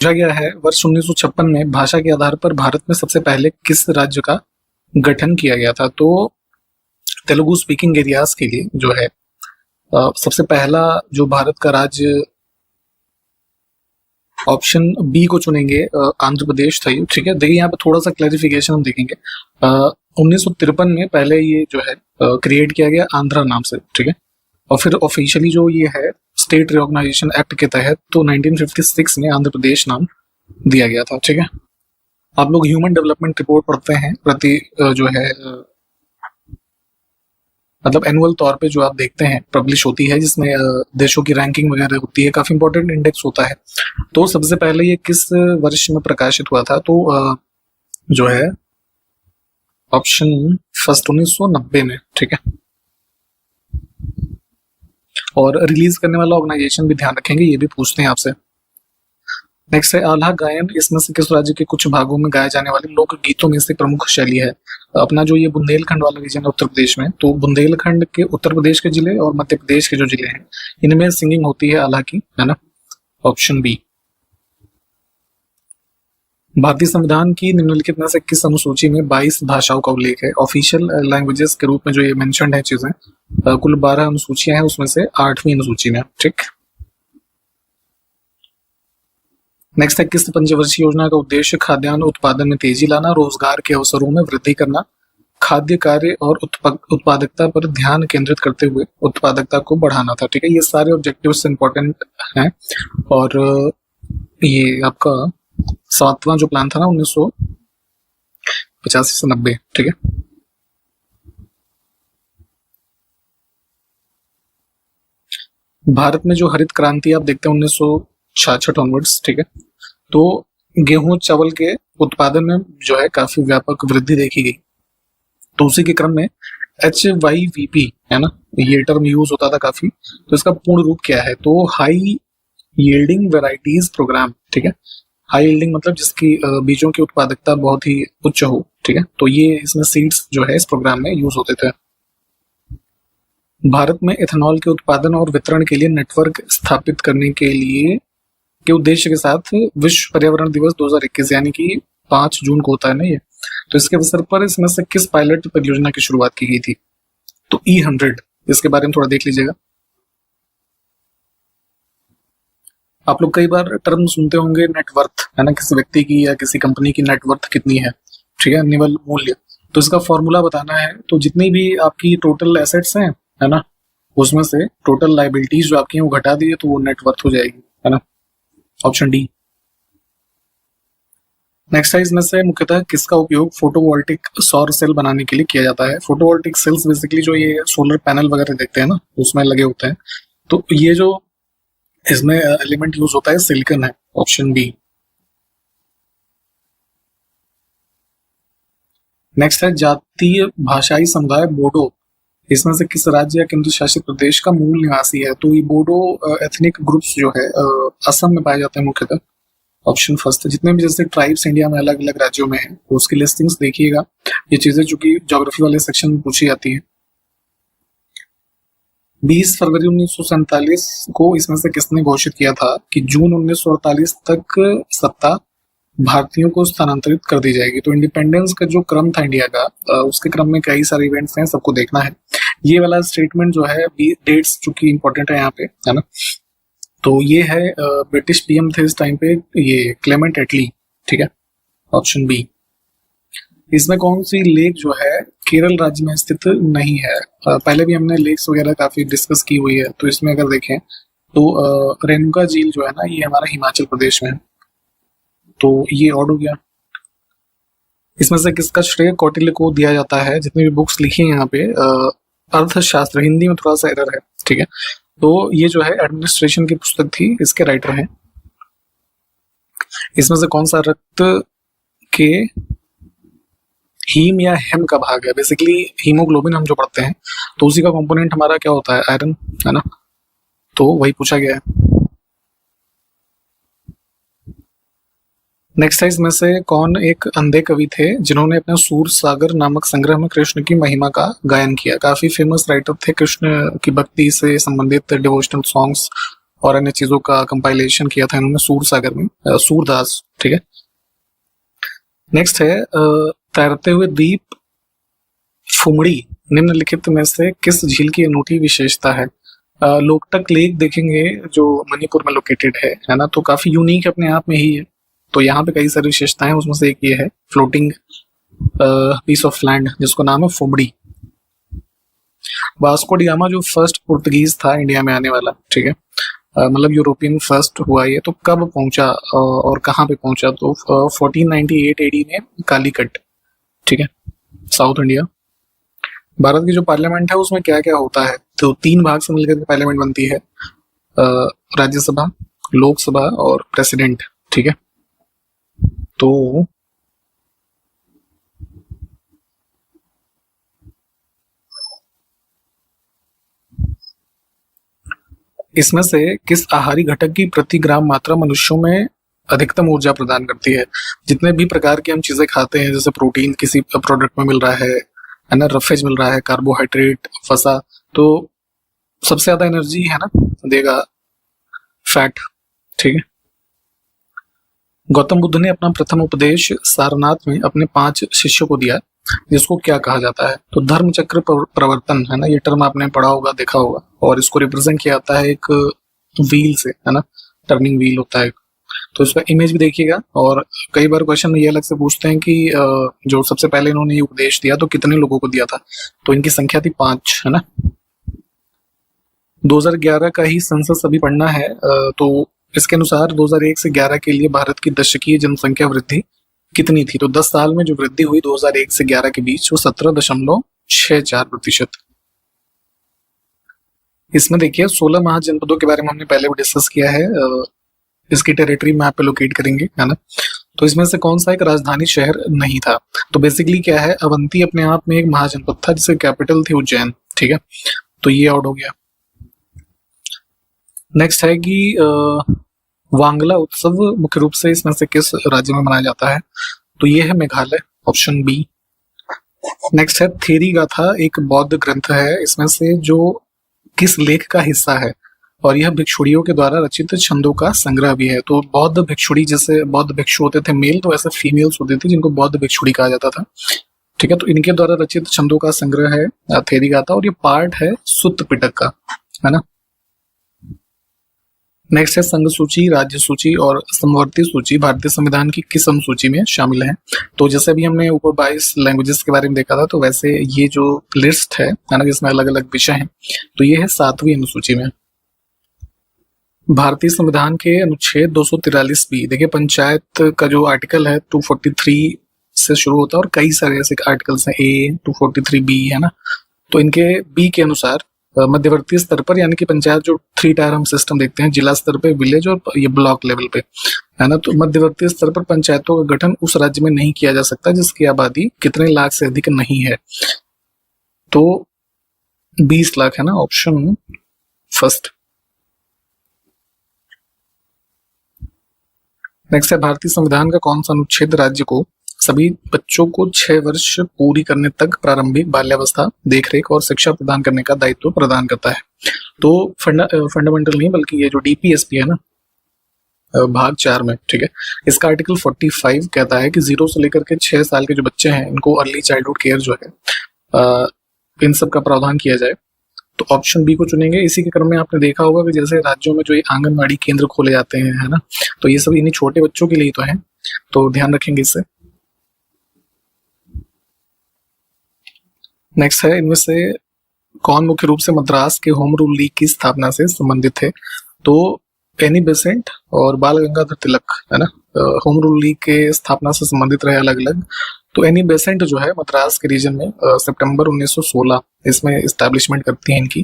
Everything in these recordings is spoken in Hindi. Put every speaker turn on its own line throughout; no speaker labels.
पूछा गया है वर्ष 1956 में भाषा के आधार पर भारत में सबसे पहले किस राज्य का गठन किया गया था? तो तेलुगु स्पीकिंग एरियाज के लिए जो है सबसे पहला जो भारत का राज्य, ऑप्शन बी को चुनेंगे, आंध्र प्रदेश था ये। ठीक है, देखिए यहाँ पे थोड़ा सा क्लैरिफिकेशन हम देखेंगे। 1953 में पहले ये जो है क्रिएट किया गया आंध्रा नाम से। ठीक है, और फिर ऑफिशियली जो ये है स्टेट रिकॉग्नाइजेशन एक्ट के तहत तो 1956 में आंध्र प्रदेश नाम दिया गया था। ठीक है, आप लोग ह्यूमन डेवलपमेंट रिपोर्ट पढ़ते हैं प्रति जो है मतलब एनुअल तौर पे जो आप देखते हैं पब्लिश होती है, जिसमें देशों की रैंकिंग वगैरह होती है, काफी इंपॉर्टेंट इंडेक्स होता है। तो सबसे पहले ये किस वर्ष में प्रकाशित हुआ था? तो जो है ऑप्शन फर्स्ट 1990 में। ठीक है, और रिलीज करने वाला ऑर्गेनाइजेशन भी ध्यान रखेंगे, ये भी पूछते हैं आपसे। नेक्स्ट है आल्हा गायन, इसमें से किस राज्य के कुछ भागों में गाए जाने वाले लोक गीतों में से प्रमुख शैली है? अपना जो ये बुंदेलखंड वाला रीजन है उत्तर प्रदेश में, तो बुंदेलखंड के उत्तर प्रदेश के जिले और मध्य प्रदेश के जो जिले हैं इनमें सिंगिंग होती है आल्हा की, है ना, ऑप्शन बी। भारतीय संविधान की निम्नलिखित में से किस अनुसूची में 22 भाषाओं का उल्लेख है? ऑफिशियल लैंग्वेजेस के रूप में जो ये मेंशन्ड है चीजें, कुल 12 अनुसूचियां हैं, उसमें से 8वीं अनुसूची में। ठीक, नेक्स्ट है किस पंचवर्षीय योजना का उद्देश्य खाद्यान्न उत्पादन में तेजी लाना, रोजगार के अवसरों में वृद्धि करना, खाद्य कार्य और उत्पादकता पर ध्यान केंद्रित करते हुए उत्पादकता को बढ़ाना था? ठीक है, ये सारे ऑब्जेक्टिव्स इंपॉर्टेंट हैं। और ये आपका 7वां जो प्लान था ना 1985 से 90। ठीक है, भारत में जो हरित क्रांति आप देखते हैं 1966 ऑनवर्ड्स। ठीक है, तो गेहूं चावल के उत्पादन में जो है काफी व्यापक वृद्धि देखी गई। तो उसी के क्रम में HYVP, है ना, ये टर्म यूज होता था काफी। तो इसका पूर्ण रूप क्या है? तो हाई यील्डिंग वेराइटीज प्रोग्राम। ठीक है, हाई यील्डिंग मतलब जिसकी बीजों की उत्पादकता बहुत ही उच्च हो। ठीक है, तो ये इसमें सीड्स जो है इस प्रोग्राम में यूज होते थे। भारत में एथेनॉल के उत्पादन और वितरण के लिए नेटवर्क स्थापित करने के लिए के उद्देश्य के साथ विश्व पर्यावरण दिवस 2021 यानी कि 5 जून को होता है ना ये, तो इसके अवसर पर इसमें से किस पायलट परियोजना की शुरुआत की गई थी? तो E100, इसके बारे में थोड़ा देख लीजिएगा। आप लोग कई बार टर्म सुनते होंगे नेटवर्थ, है ना, किसी व्यक्ति की या किसी कंपनी की नेटवर्थ कितनी है। ठीक है, निवल मूल्य। तो इसका फॉर्मूला बताना है, तो जितनी भी आपकी टोटल एसेट्स हैं, है ना, उसमें से टोटल लाइबिलिटीज जो आपकी हैं वो घटा दिए तो वो नेटवर्थ हो जाएगी, है ना, ऑप्शन डी। नेक्स्ट है इसमें से मुख्यतः किसका उपयोग फोटोवोल्टिक सौर सेल बनाने के लिए किया जाता है? फोटोवोल्टिक सेल्स बेसिकली जो ये सोलर पैनल वगैरह देखते हैं ना उसमें लगे होते हैं। तो ये जो इसमें एलिमेंट यूज होता है सिलिकॉन है, ऑप्शन बी। नेक्स्ट है जातीय भाषाई समुदाय बोडो, इसमें से किस राज्य या केंद्र शासित प्रदेश का मूल निवासी है? तो ये बोडो एथनिक ग्रुप्स जो है असम में पाए जाते हैं मुख्यतः, ऑप्शन फर्स्ट। जितने भी जैसे ट्राइब्स इंडिया में अलग अलग राज्यों में हैं तो उसकी लिस्टिंग्स देखिएगा, ये चीजें चूंकि ज्योग्राफी वाले सेक्शन में पूछी जाती है। 20 फरवरी 1947 को इसमें से किसने घोषित किया था कि जून 1948 तक सत्ता भारतीयों को स्थानांतरित कर दी जाएगी? तो इंडिपेंडेंस का जो क्रम था इंडिया का, उसके क्रम में कई सारे इवेंट्स हैं, सबको देखना है। ये वाला स्टेटमेंट जो है डेट्स चूंकि इंपॉर्टेंट है यहाँ पे, है ना, तो ये है ब्रिटिश पीएम थे इस टाइम पे, ये क्लेमेंट एटली। ठीक है, ऑप्शन बी। इसमें कौन सी लेक जो है केरल राज्य में स्थित नहीं है? पहले भी हमने लेक्स वगैरह काफी डिस्कस की हुई है, तो इसमें अगर देखें तो रेणुका झील जो है ना ये हमारा हिमाचल प्रदेश में है, तो ये ऑड हो गया। इसमें से किसका श्रेय कौटिल्य को दिया जाता है? जितनी भी बुक्स लिखी है यहाँ पे, अर्थशास्त्र, हिंदी में थोड़ा सा एरर है। ठीक है, तो ये जो है एडमिनिस्ट्रेशन की पुस्तक थी, इसके राइटर हैं। इसमें से कौन सा रक्त के हीम या हेम का भाग है? बेसिकली हीमोग्लोबिन हम जो पढ़ते हैं तो उसी का कंपोनेंट हमारा क्या होता है? आयरन, है ना, तो वही पूछा गया है। नेक्स्ट है इसमें से कौन एक अंधे कवि थे जिन्होंने अपने सूर सागर नामक संग्रह में कृष्ण की महिमा का गायन किया? काफी फेमस राइटर थे, कृष्ण की भक्ति से संबंधित डिवोशनल सॉन्ग्स और अन्य चीजों का कंपाइलेशन किया था इन्होंने सूर सागर में, सूरदास, ठीक है। नेक्स्ट है तैरते हुए द्वीप फुमड़ी निम्नलिखित में से किस झील की अनूठी विशेषता है? लोकटक लेक देखेंगे जो मणिपुर में लोकेटेड है ना, तो काफी यूनिक अपने आप में ही है। तो यहाँ पे कई सारी विशेषताएं, उसमें से एक ये है फ्लोटिंग पीस ऑफ लैंड जिसको नाम है फुमड़ी। वास्को डी गामा जो फर्स्ट पुर्तगीज था इंडिया में आने वाला, ठीक है, मतलब यूरोपियन फर्स्ट हुआ ये, तो कब पहुंचा और कहाँ पे पहुंचा? तो 1498 एडी में कालीकट, ठीक है, साउथ इंडिया। भारत की जो पार्लियामेंट है उसमें क्या क्या होता है? तो 3 भाग से मिलकर पार्लियामेंट बनती है, राज्यसभा, लोकसभा और प्रेसिडेंट, ठीक है। तो इसमें से किस आहारी घटक की प्रति ग्राम मात्रा मनुष्यों में अधिकतम ऊर्जा प्रदान करती है? जितने भी प्रकार की हम चीजें खाते हैं, जैसे प्रोटीन किसी प्रोडक्ट में मिल रहा है ना, रफेज मिल रहा है, कार्बोहाइड्रेट, वसा, तो सबसे ज्यादा एनर्जी है ना देगा फैट, ठीक है। गौतम बुद्ध ने अपना प्रथम उपदेश सारनाथ में अपने 5 शिष्यों को दिया, जिसको क्या कहा जाता है? तो धर्म चक्र प्रवर्तन, है ना, ये टर्म आपने पढ़ा होगा, देखा होगा, और इसको रिप्रेजेंट किया जाता है एक व्हील से, है ना, टर्निंग व्हील होता है। तो इसका इमेज भी देखिएगा। और कई बार क्वेश्चन ये अलग से पूछते हैं कि जो सबसे पहले इन्होंने ये उपदेश दिया तो कितने लोगों को दिया था? तो इनकी संख्या थी 5, है ना। 2011 का ही सेंसस अभी पढ़ना है, तो इसके अनुसार 2001 से 11 के लिए भारत की दशकीय जनसंख्या वृद्धि कितनी थी? तो 10 साल में जो वृद्धि हुई 2001 से 11 के बीच वो 17.64%। इसमें देखिए 16 महाजनपदों के बारे में हमने पहले भी डिस्कस किया है, इसकी टेरिटरी मैप पे लोकेट करेंगे, है ना। तो इसमें से कौन सा एक राजधानी शहर नहीं था? तो बेसिकली क्या है, अवंती अपने आप में एक महाजनपद था जिसकी कैपिटल थी उज्जैन, ठीक है। तो ये आउट हो गया। नेक्स्ट है कि वांगला उत्सव मुख्य रूप से इसमें से किस राज्य में मनाया जाता है? तो ये है मेघालय, ऑप्शन बी। नेक्स्ट है थेरी गाथा, एक बौद्ध ग्रंथ है, इसमें से जो किस लेख का हिस्सा है? और यह भिक्षुड़ियों के द्वारा रचित छंदों का संग्रह भी है। तो बौद्ध भिक्षुड़ी, जैसे बौद्ध भिक्षु होते थे मेल, तो ऐसे फीमेल्स होते थे जिनको बौद्ध भिक्षुड़ी कहा जाता था, ठीक है। तो इनके द्वारा रचित छंदों का संग्रह है थेरी गाथा, और ये पार्ट है सुत्त पिटक का, है ना। नेक्स्ट है संघ सूची, राज्य सूची और समवर्ती सूची भारतीय संविधान की किस अनुसूची में शामिल है? तो जैसे अभी हमने ऊपर 22 लैंग्वेजेस के बारे में देखा था, तो वैसे ये जो लिस्ट है ना, जिसमें अलग अलग विषय हैं, तो ये है 7वीं अनुसूची में। भारतीय संविधान के अनुच्छेद 243 बी, देखिए पंचायत का जो आर्टिकल है 243 से शुरू होता है और कई सारे ऐसे आर्टिकल्स हैं, ए 243 बी, है ना। तो इनके बी के अनुसार मध्यवर्ती स्तर पर, यानी कि पंचायत जो 3 टायर हम सिस्टम देखते हैं, जिला स्तर पे, विलेज और ये ब्लॉक लेवल पे, है ना। तो मध्यवर्ती स्तर पर पंचायतों का गठन उस राज्य में नहीं किया जा सकता जिसकी आबादी कितने लाख से अधिक नहीं है। तो 20 लाख, है ना, ऑप्शन फर्स्ट। नेक्स्ट है भारतीय संविधान का कौन सा अनुच्छेद राज्य को सभी बच्चों को 6 वर्ष पूरी करने तक प्रारंभिक बाल्यावस्था, देखरेख और शिक्षा प्रदान करने का दायित्व प्रदान करता है? तो फंडामेंटल नहीं, बल्कि ये जो डीपीएसपी है ना, भाग 4 में, ठीक है, इसका आर्टिकल 45 कहता है कि 0 से लेकर के 6 साल के जो बच्चे हैं इनको अर्ली चाइल्डहुड केयर जो है इन सब का प्रावधान किया जाए। तो ऑप्शन बी को चुनेंगे। इसी के क्रम में आपने देखा होगा कि जैसे राज्यों में जो ये आंगनबाड़ी केंद्र खोले जाते हैं, है ना, तो ये सब इन्हीं छोटे बच्चों के लिए तो है, तो ध्यान रखेंगे इससे। नेक्स्ट है इनमें से कौन मुख्य रूप से मद्रास के होम रूल लीग की स्थापना से संबंधित है? तो एनी बेसेंट और बाल गंगाधर तिलक, है ना, होम रूल लीग के स्थापना से संबंधित रहे अलग अलग। तो एनी बेसेंट जो है मद्रास के रीजन में सितंबर 1916 इसमें इस्टेब्लिशमेंट करती है इनकी,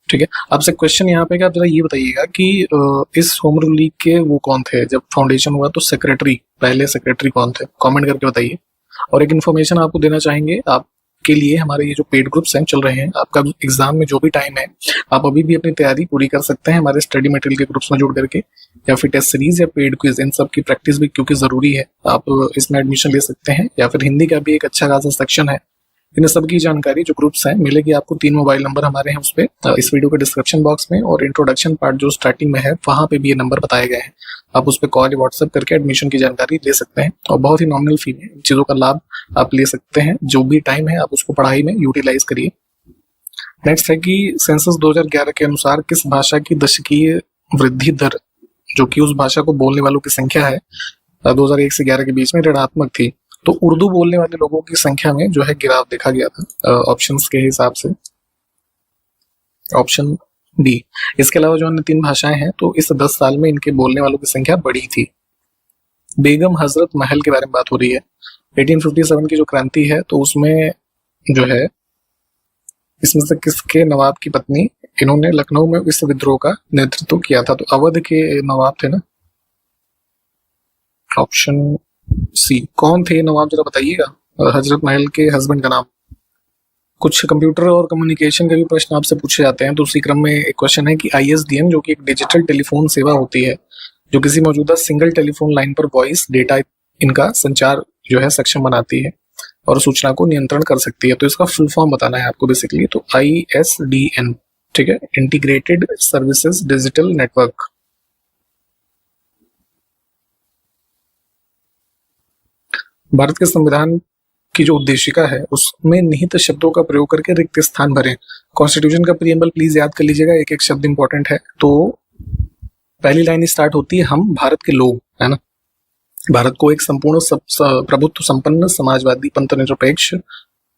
ठीक है। आपसे क्वेश्चन यहाँ पे, क्या जरा ये बताइएगा कि इस होम रूल लीग के वो कौन थे जब फाउंडेशन हुआ? तो सेक्रेटरी, पहले सेक्रेटरी कौन थे? कमेंट करके बताइए। और एक इन्फॉर्मेशन आपको देना चाहेंगे, आप के लिए हमारे ये जो पेड ग्रुप्स हैं चल रहे हैं, आपका एग्जाम में जो भी टाइम है आप अभी भी अपनी तैयारी पूरी कर सकते हैं हमारे स्टडी मटेरियल के ग्रुप्स में जुड़ करके, या फिर टेस्ट सीरीज या पेड क्विज, इन सब की प्रैक्टिस भी क्योंकि जरूरी है, आप इसमें एडमिशन ले सकते हैं। या फिर हिंदी का भी एक अच्छा खासा सेक्शन है इन सब की जानकारी जो ग्रुप्स हैं मिलेगी आपको। 3 मोबाइल नंबर हमारे हैं उस पे, इस वीडियो के डिस्क्रिप्शन बॉक्स में, और इंट्रोडक्शन पार्ट जो स्टार्टिंग में है वहां पे भी ये नंबर बताए गए हैं। आप उस पर कॉल या व्हाट्सएप करके एडमिशन की जानकारी ले सकते हैं, और बहुत ही नॉमिनल फी में चीजों का लाभ आप ले सकते हैं। जो भी टाइम है आप उसको पढ़ाई में यूटिलाइज करिए। नेक्स्ट है कि सेंसस 2011 के अनुसार किस भाषा की दशकीय वृद्धि दर, जो कि उस भाषा को बोलने वालों की संख्या है, 2001 से 11 के बीच में ऋणात्मक थी। तो उर्दू बोलने वाले लोगों की संख्या में जो है गिराव देखा गया था ऑप्शंस के हिसाब से, ऑप्शन डी। इसके अलावा जो अन्य 3 भाषाएं हैं तो इस 10 साल में इनके बोलने वालों की संख्या बढ़ी थी। बेगम हजरत महल के बारे में बात हो रही है। 1857 की जो क्रांति है तो उसमें जो है इसमें से किसके नवाब की पत्नी, इन्होंने लखनऊ में इस विद्रोह का नेतृत्व किया था। तो अवध के नवाब थे ना, ऑप्शन सी। कौन थे नवाब जरा बताइएगा, हजरत महल के हस्बैंड का नाम। कुछ कंप्यूटर और कम्युनिकेशन के भी प्रश्न आपसे पूछे जाते हैं, तो उसी क्रम में एक क्वेश्चन है कि ISDN जो कि एक डिजिटल टेलीफोन सेवा होती है जो किसी मौजूदा सिंगल टेलीफोन लाइन पर वॉइस डेटा इनका संचार जो है सक्षम बनाती है और सूचना को नियंत्रण कर सकती है। तो इसका फुल फॉर्म बताना है आपको बेसिकली। तो ISDN, ठीक है, integrated services digital network. Bharat के संविधान की जो उद्देशिका है उसमें निहित शब्दों का प्रयोग करके रिक्त स्थान भरें। कॉन्स्टिट्यूशन का प्रीएम्बल प्लीज याद कर लीजिएगा, एक एक शब्द इंपॉर्टेंट है। तो पहली लाइन स्टार्ट होती है हम भारत के लोग, है ना। भारत को एक संपूर्ण प्रभुत्व संपन्न समाजवादी पंथ निरपेक्ष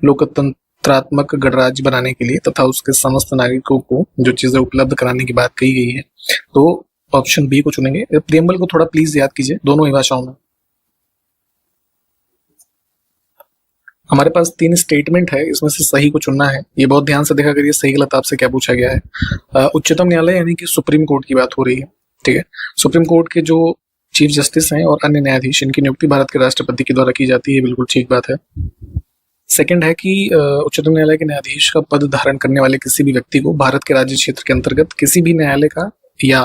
लोकतंत्रात्मक गणराज्य बनाने के लिए तथा उसके समस्त नागरिकों को जो चीजें उपलब्ध कराने की बात कही गई है, तो ऑप्शन बी को चुनेंगे। प्रीएम्बल को थोड़ा प्लीज याद कीजिए दोनों ही भाषाओं में। हमारे पास 3 स्टेटमेंट है, इसमें से सही को चुनना है। ये बहुत ध्यान से देखा करिए सही गलत आपसे क्या पूछा गया है। उच्चतम न्यायालय यानी कि सुप्रीम कोर्ट की बात हो रही है, ठीक है। सुप्रीम कोर्ट के जो चीफ जस्टिस हैं और अन्य न्यायाधीश, इनकी नियुक्ति भारत के राष्ट्रपति के द्वारा की जाती है, बिल्कुल ठीक बात है। सेकंड है कि उच्चतम न्यायालय के न्यायाधीश का पद धारण करने वाले किसी भी व्यक्ति को भारत के राज्य क्षेत्र के अंतर्गत किसी भी न्यायालय का या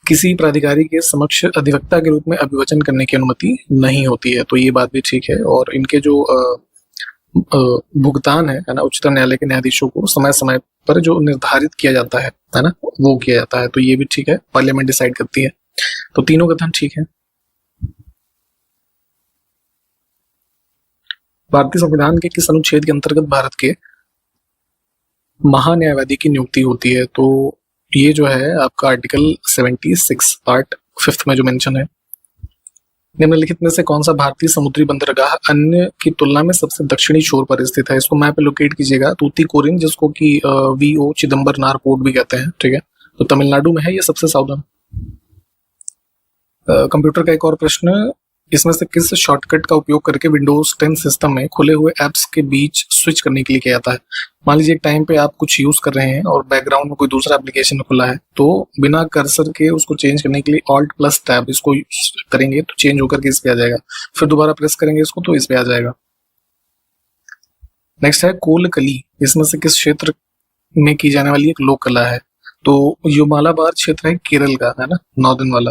किसी प्राधिकारी के समक्ष अधिवक्ता के रूप में अभिवचन करने की अनुमति नहीं होती है। तो ये बात भी ठीक है। और इनके जो भुगतान है ना, उच्चतम न्यायालय के न्यायाधीशों को समय समय पर जो निर्धारित किया जाता है ना, वो किया जाता है। तो ये भी ठीक है, पार्लियामेंट डिसाइड करती है। तो तीनों कथन ठीक है। भारतीय संविधान के किस अनुच्छेद के अंतर्गत भारत के महान्यायवादी की नियुक्ति होती है? तो ये जो है आपका आर्टिकल 76 पार्ट 5 में जो मेंशन है। निम्नलिखित में से कौन सा भारतीय समुद्री बंदरगाह अन्य की तुलना में सबसे दक्षिणी छोर पर स्थित है? इसको मैप पे लोकेट कीजिएगा। तूतीकोरिन, जिसको कि VO चिदम्बरनार पोर्ट भी कहते हैं, ठीक है, तो तमिलनाडु में है ये सबसे साउदर्न। कंप्यूटर का एक और प्रश्न, इसमें से किस शॉर्टकट का उपयोग करके विंडोज 10 सिस्टम में खुले हुए एप्स के बीच स्विच करने के लिए किया जाता है? मान लीजिए एक टाइम पे आप कुछ यूज कर रहे हैं और बैकग्राउंड में कोई दूसरा एप्लीकेशन खुला है, तो बिना कर्सर के उसको चेंज करने के लिए Alt+Tab इसको करेंगे तो चेंज होकर के इस पे आ जाएगा। फिर दोबारा प्रेस करेंगे इसको तो इस पे आ जाएगा। नेक्स्ट है कोलकली, इसमें से किस क्षेत्र में की जाने वाली एक लोक कला है? तो यो मालाबार क्षेत्र है केरल का, है ना, नॉर्दर्न वाला।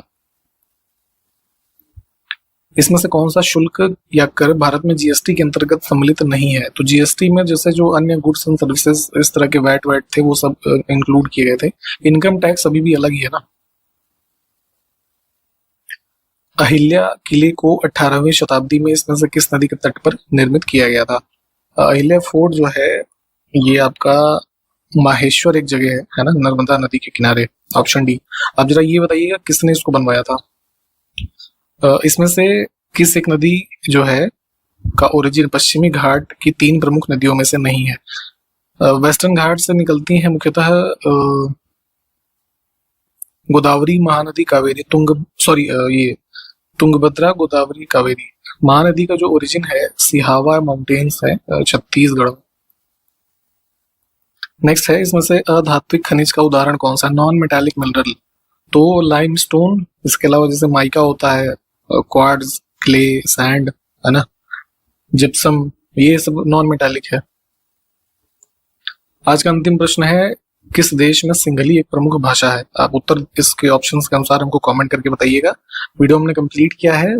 इसमें से कौन सा शुल्क या कर भारत में GST के अंतर्गत सम्मिलित नहीं है? तो GST में जैसे जो अन्य गुड्स एंड सर्विसेज इस तरह के वैट थे वो सब इंक्लूड किए गए थे। इनकम टैक्स अभी भी अलग ही है ना। अहिल्या किले को 18वीं शताब्दी में इसमें से किस नदी के तट पर निर्मित किया गया था? अहिल्या फोर्ट जो है ये आपका माहेश्वर एक जगह है ना, नर्मदा नदी के किनारे, ऑप्शन डी। अब जरा ये बताइएगा किसने इसको बनवाया था? इसमें से किस एक नदी जो है का ओरिजिन पश्चिमी घाट की 3 प्रमुख नदियों में से नहीं है? वेस्टर्न घाट से निकलती हैं मुख्यतः गोदावरी, महानदी, कावेरी, ये तुंगभद्रा, गोदावरी, कावेरी। महानदी का जो ओरिजिन है सिहावा माउंटेन्स है छत्तीसगढ़। नेक्स्ट है, इसमें से अधात्विक खनिज का उदाहरण कौन सा? नॉन मेटालिक मिनरल, तो लाइमस्टोन, इसके अलावा जैसे माइका होता है, क्वार्ट्ज, क्ले, सैंड, है ना, जिप्सम, ये सब नॉन मेटालिक है। आज का अंतिम प्रश्न है, किस देश में सिंहली एक प्रमुख भाषा है? आप उत्तर इसके ऑप्शंस के अनुसार हमको कमेंट करके बताइएगा। वीडियो हमने कंप्लीट किया है।